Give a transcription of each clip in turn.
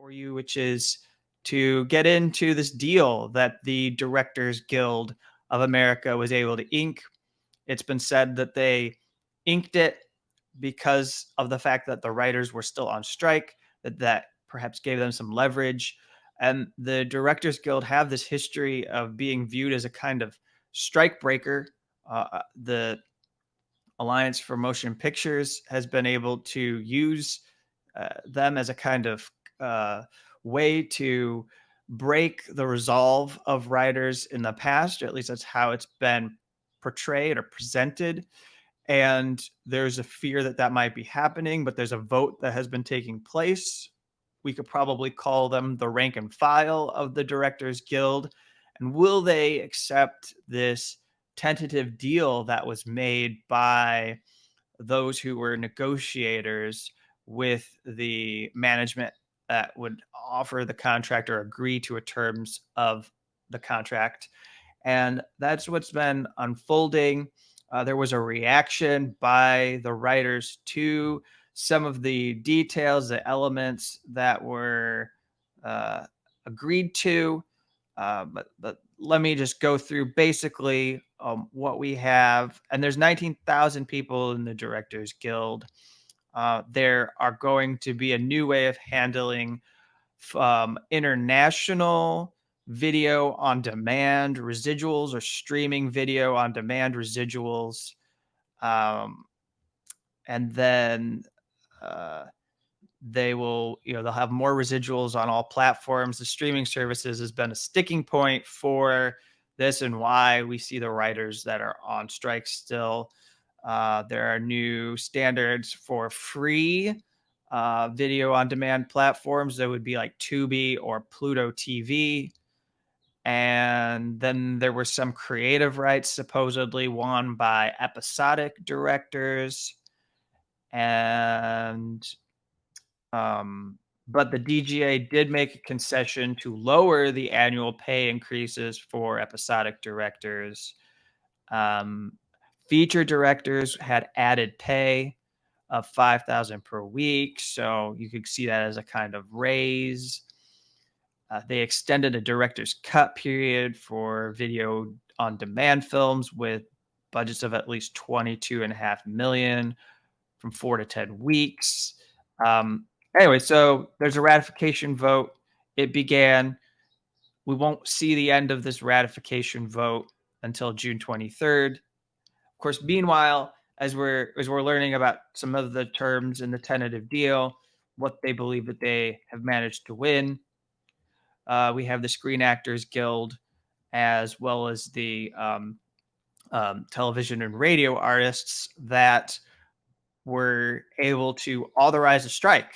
for you, which is to get into this deal that the Directors Guild of America was able to ink. It's been said that they inked it because of the fact that the writers were still on strike, that perhaps gave them some leverage. And the Directors Guild have this history of being viewed as a kind of strike breaker. The Alliance for Motion Pictures has been able to use them as a kind of way to break the resolve of writers in the past, or at least that's how it's been portrayed or presented. And there's a fear that that might be happening, but there's a vote that has been taking place. We could probably call them the rank and file of the Directors Guild. And will they accept this tentative deal that was made by those who were negotiators with the management that would offer the contract or agree to a terms of the contract? And that's what's been unfolding. There was a reaction by the writers to some of the details, the elements that were uh, agreed to. But let me just go through basically what we have. And there's 19,000 people in the Directors Guild. There are going to be a new way of handling international video on demand residuals, or streaming video on demand residuals. And then they'll have more residuals on all platforms. The streaming services has been a sticking point for this, and why we see the writers that are on strike still. There are new standards for free video on demand platforms that would be like Tubi or Pluto TV. And then there were some creative rights supposedly won by episodic directors. And but the DGA did make a concession to lower the annual pay increases for episodic directors. Feature directors had added pay of $5,000 per week, so you could see that as a kind of raise. They extended a director's cut period for video on demand films with budgets of at least $22.5 million from 4 to 10 weeks. Anyway, so there's a ratification vote. It began. We won't see the end of this ratification vote until June 23rd. Of course, meanwhile, as we're learning about some of the terms in the tentative deal, what they believe that they have managed to win, we have the Screen Actors Guild, as well as the television and radio artists that were able to authorize a strike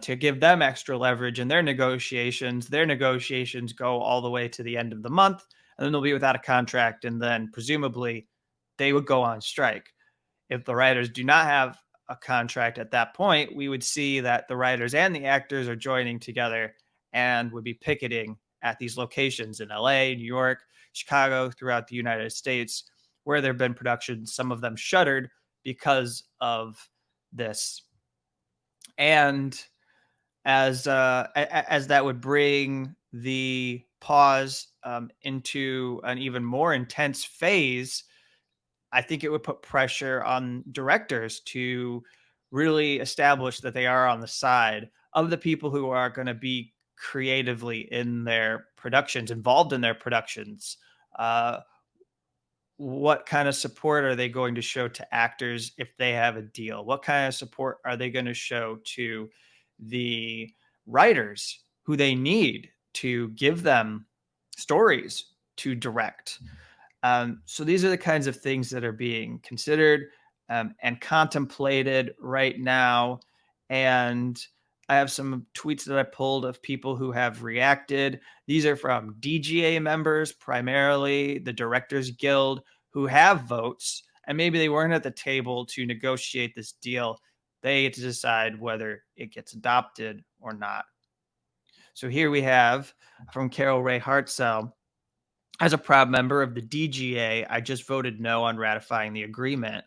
to give them extra leverage in their negotiations. Their negotiations go all the way to the end of the month, and then they'll be without a contract, and then presumably they would go on strike. If the writers do not have a contract at that point, we would see that the writers and the actors are joining together and would be picketing at these locations in LA, New York, Chicago, throughout the United States, where there have been productions, some of them shuttered because of this. And as that would bring the pause into an even more intense phase, I think it would put pressure on directors to really establish that they are on the side of the people who are going to be creatively in their productions, involved in their productions. What kind of support are they going to show to actors if they have a deal? What kind of support are they going to show to the writers who they need to give them stories to direct? So these are the kinds of things that are being considered and contemplated right now. And I have some tweets that I pulled of people who have reacted. These are from DGA members, primarily the Directors Guild, who have votes, and maybe they weren't at the table to negotiate this deal. They get to decide whether it gets adopted or not. So here we have from Carol Ray Hartzell: as a proud member of the DGA, I just voted no on ratifying the agreement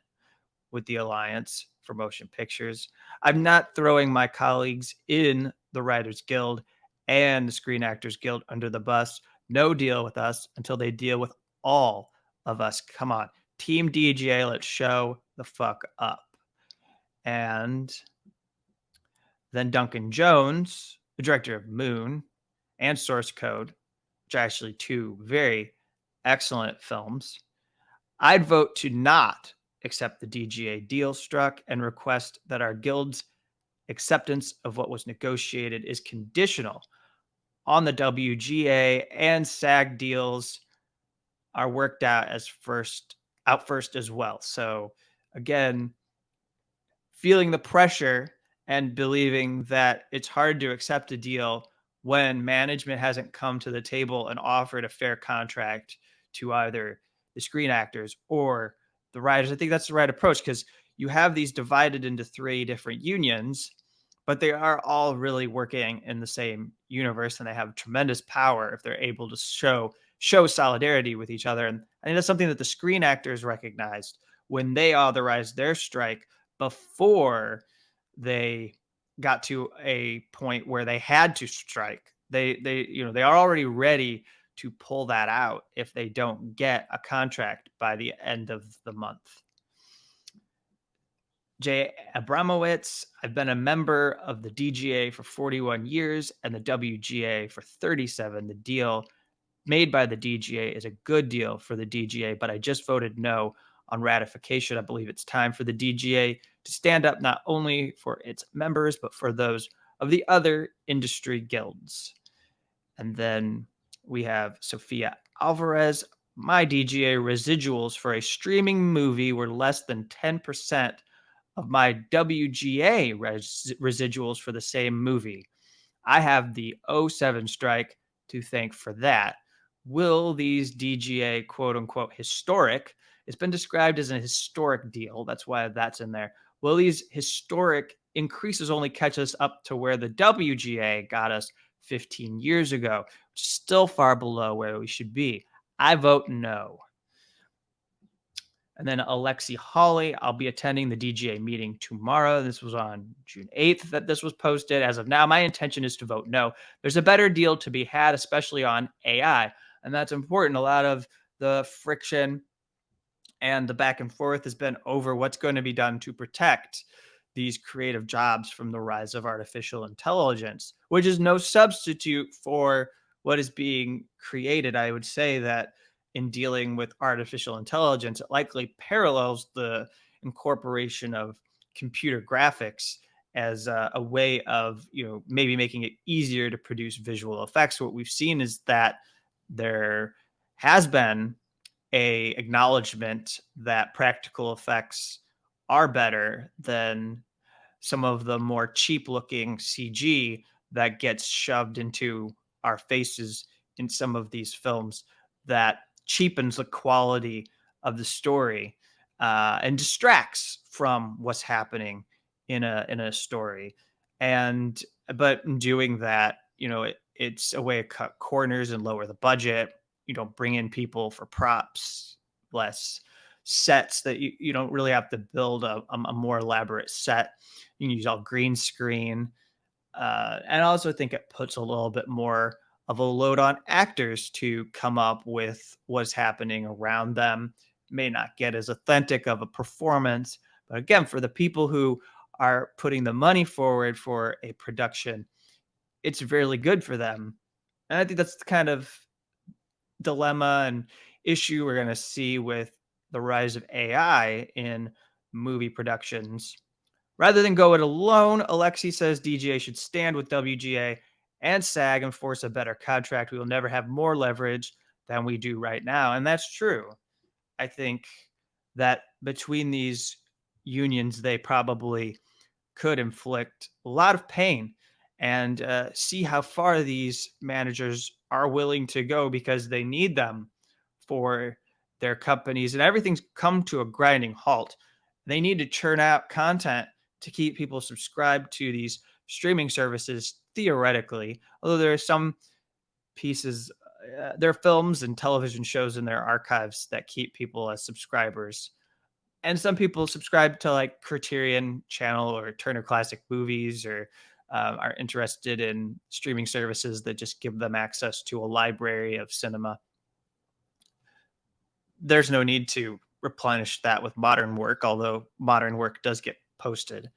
with the Alliance for Motion Pictures. I'm not throwing my colleagues in the Writers Guild and the Screen Actors Guild under the bus. No deal with us until they deal with all of us. Come on. Team DGA, let's show the fuck up. And then Duncan Jones, the director of Moon and Source Code, which are actually two very excellent films. I'd vote to not accept the DGA deal struck and request that our guild's acceptance of what was negotiated is conditional on the WGA and SAG deals are worked out first as well. So again, feeling the pressure and believing that it's hard to accept a deal when management hasn't come to the table and offered a fair contract to either the screen actors or the writers. I think that's the right approach, because you have these divided into three different unions, but they are all really working in the same universe, and they have tremendous power if they're able to show solidarity with each other. And I think that's something that the screen actors recognized when they authorized their strike before they got to a point where they had to strike. They are already ready to pull that out if they don't get a contract by the end of the month. Jay Abramowitz, I've been a member of the DGA for 41 years and the WGA for 37. The deal made by the DGA is a good deal for the DGA, but I just voted no on ratification. I believe it's time for the DGA to stand up not only for its members, but for those of the other industry guilds. And then we have Sophia Alvarez. My DGA residuals for a streaming movie were less than 10% of my WGA residuals for the same movie. I have the 07 strike to thank for that. Will these DGA quote unquote historic, it's been described as an historic deal, that's why that's in there. Will these historic increases only catch us up to where the WGA got us 15 years ago, which is still far below where we should be? I vote no. And then Alexi Hawley, I'll be attending the DGA meeting tomorrow. This was on June 8th that this was posted. As of now, my intention is to vote no. There's a better deal to be had, especially on AI. And that's important. A lot of the friction and the back and forth has been over what's going to be done to protect these creative jobs from the rise of artificial intelligence, which is no substitute for what is being created. I would say that in dealing with artificial intelligence, it likely parallels the incorporation of computer graphics as a way of, maybe making it easier to produce visual effects. What we've seen is that there has been a acknowledgement that practical effects are better than some of the more cheap looking CG that gets shoved into our faces in some of these films that cheapens the quality of the story and distracts from what's happening in a story. But in doing that, it's a way to cut corners and lower the budget. You don't bring in people for props, less sets that you don't really have to build a more elaborate set. You can use all green screen. And I also think it puts a little bit more of a load on actors to come up with what's happening around them. May not get as authentic of a performance, but again, for the people who are putting the money forward for a production, it's really good for them. And I think that's the kind of dilemma and issue we're going to see with the rise of AI in movie productions. Rather than go it alone, Alexi says DGA should stand with WGA and SAG and force a better contract. We will never have more leverage than we do right now. And that's true. I think that between these unions, they probably could inflict a lot of pain and see how far these managers are willing to go, because they need them for their companies, and everything's come to a grinding halt. They need to churn out content to keep people subscribed to these streaming services, theoretically, although there are some pieces, there are films and television shows in their archives that keep people as subscribers. And some people subscribe to like Criterion Channel or Turner Classic Movies or are interested in streaming services that just give them access to a library of cinema. There's no need to replenish that with modern work, although modern work does get posted.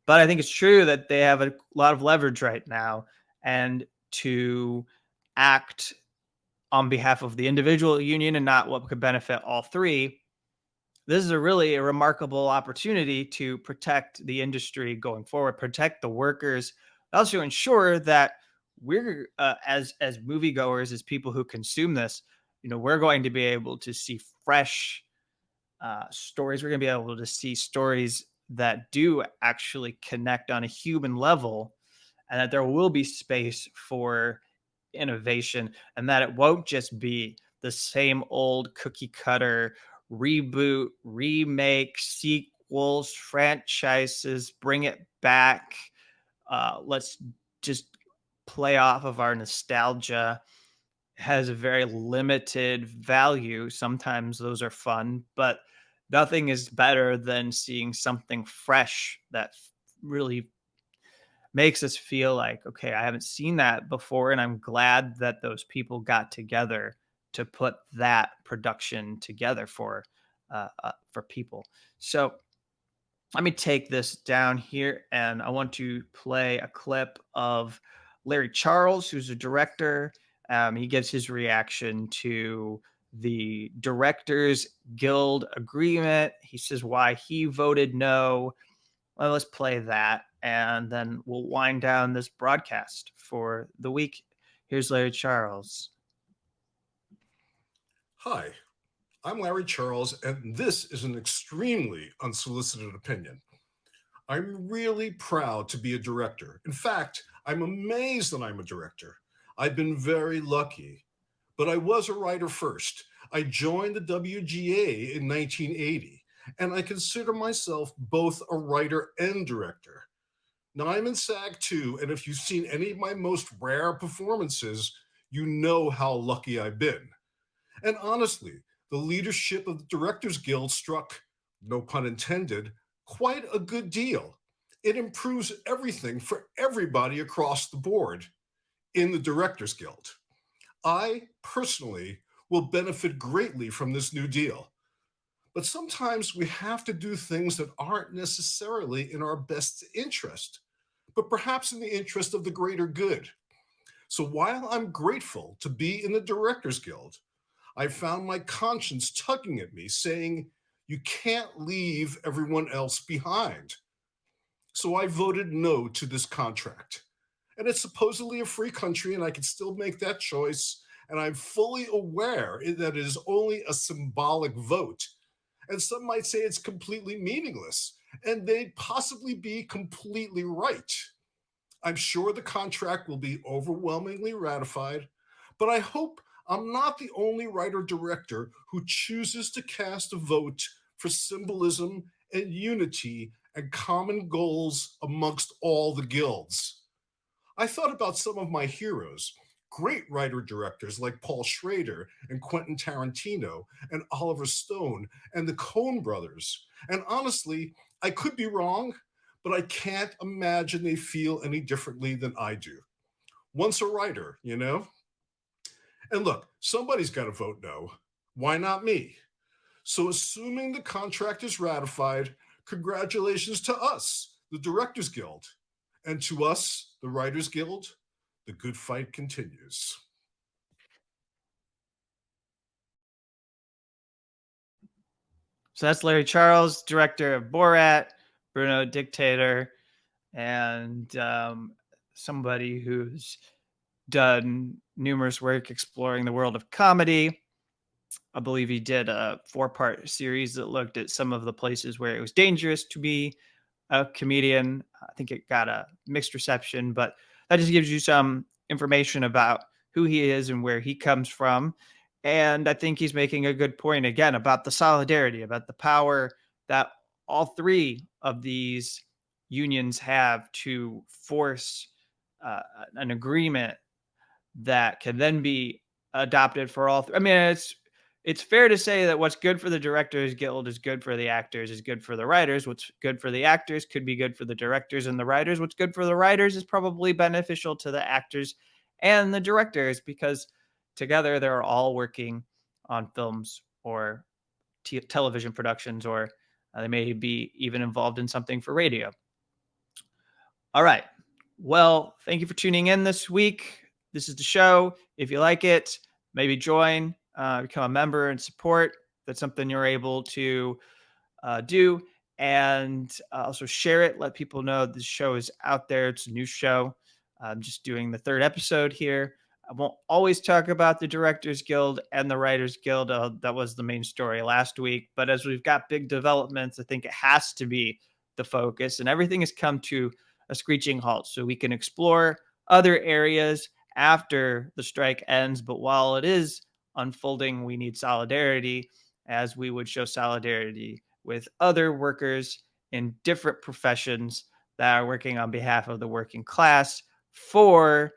But I think it's true that they have a lot of leverage right now, and to act on behalf of the individual union and not what could benefit all three, this is a really a remarkable opportunity to protect the industry going forward, protect the workers, also ensure that we're as moviegoers, as people who consume this, we're going to be able to see fresh stories. We're going to be able to see stories that do actually connect on a human level, and that there will be space for innovation, and that it won't just be the same old cookie cutter reboot, remake, sequels, franchises, bring it back. Let's just play off of our nostalgia. Has a very limited value. Sometimes those are fun, but nothing is better than seeing something fresh that really makes us feel like, okay, I haven't seen that before. And I'm glad that those people got together to put that production together for people. So let me take this down here, and I want to play a clip of Larry Charles, who's a director. He gives his reaction to the Directors Guild agreement. He says why he voted no. Well, let's play that, and then we'll wind down this broadcast for the week. Here's Larry Charles. Hi, I'm Larry Charles, and this is an extremely unsolicited opinion. I'm really proud to be a director. In fact, I'm amazed that I'm a director. I've been very lucky, but I was a writer first. I joined the WGA in 1980, and I consider myself both a writer and director. Now, I'm in SAG too, and if you've seen any of my most rare performances, you know how lucky I've been. And honestly, the leadership of the Directors Guild struck, no pun intended, quite a good deal. It improves everything for everybody across the board in the Directors Guild. I personally will benefit greatly from this new deal. But sometimes we have to do things that aren't necessarily in our best interest, but perhaps in the interest of the greater good. So while I'm grateful to be in the Directors Guild, I found my conscience tugging at me, saying, you can't leave everyone else behind. So I voted no to this contract. And it's supposedly a free country, and I can still make that choice. And I'm fully aware that it is only a symbolic vote. And some might say it's completely meaningless, and they'd possibly be completely right. I'm sure the contract will be overwhelmingly ratified, but I hope I'm not the only writer director who chooses to cast a vote for symbolism and unity and common goals amongst all the guilds. I thought about some of my heroes, great writer directors like Paul Schrader and Quentin Tarantino and Oliver Stone and the Coen brothers. And honestly, I could be wrong, but I can't imagine they feel any differently than I do. Once a writer, you know? And look, somebody's got to vote no. Why not me? So, assuming the contract is ratified, congratulations to us, the Directors Guild. And to us, the Writers Guild, the good fight continues. So that's Larry Charles, director of Borat, Bruno Dictator, and somebody who's done numerous work exploring the world of comedy. I believe he did a 4-part series that looked at some of the places where it was dangerous to be a comedian. I think it got a mixed reception, but that just gives you some information about who he is and where he comes from. And I think he's making a good point again about the solidarity, about the power that all three of these unions have to force an agreement that can then be adopted for all. I mean, it's fair to say that what's good for the Directors Guild is good for the actors, is good for the writers. What's good for the actors could be good for the directors and the writers. What's good for the writers is probably beneficial to the actors and the directors, because together they're all working on films or television productions, or they may be even involved in something for radio. All right. Well, thank you for tuning in this week. This is the show. If you like it, maybe join, become a member and support. That's something you're able to do. And also share it. Let people know the show is out there. It's a new show. I'm just doing the third episode here. I won't always talk about the Directors Guild and the Writers Guild. That was the main story last week. But as we've got big developments, I think it has to be the focus. And everything has come to a screeching halt. So we can explore other areas after the strike ends. But while it is unfolding, we need solidarity, as we would show solidarity with other workers in different professions that are working on behalf of the working class for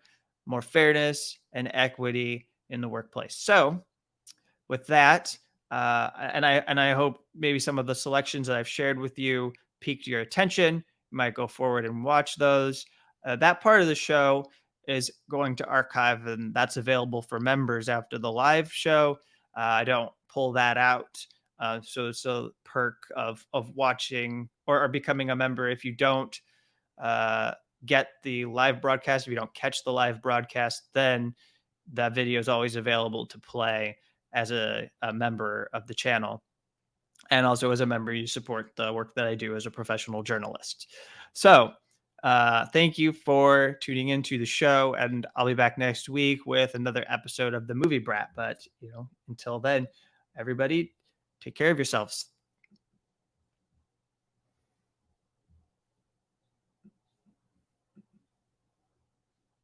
more fairness and equity in the workplace. So, with that, and I hope maybe some of the selections that I've shared with you piqued your attention. You might go forward and watch those. That part of the show is going to archive, and that's available for members after the live show. I don't pull that out. So perk of watching or becoming a member, if you don't get the live broadcast, if you don't catch the live broadcast, then that video is always available to play as a member of the channel. And also as a member, you support the work that I do as a professional journalist. So thank you for tuning into the show, and I'll be back next week with another episode of the Movie Brat. But until then, everybody, take care of yourselves.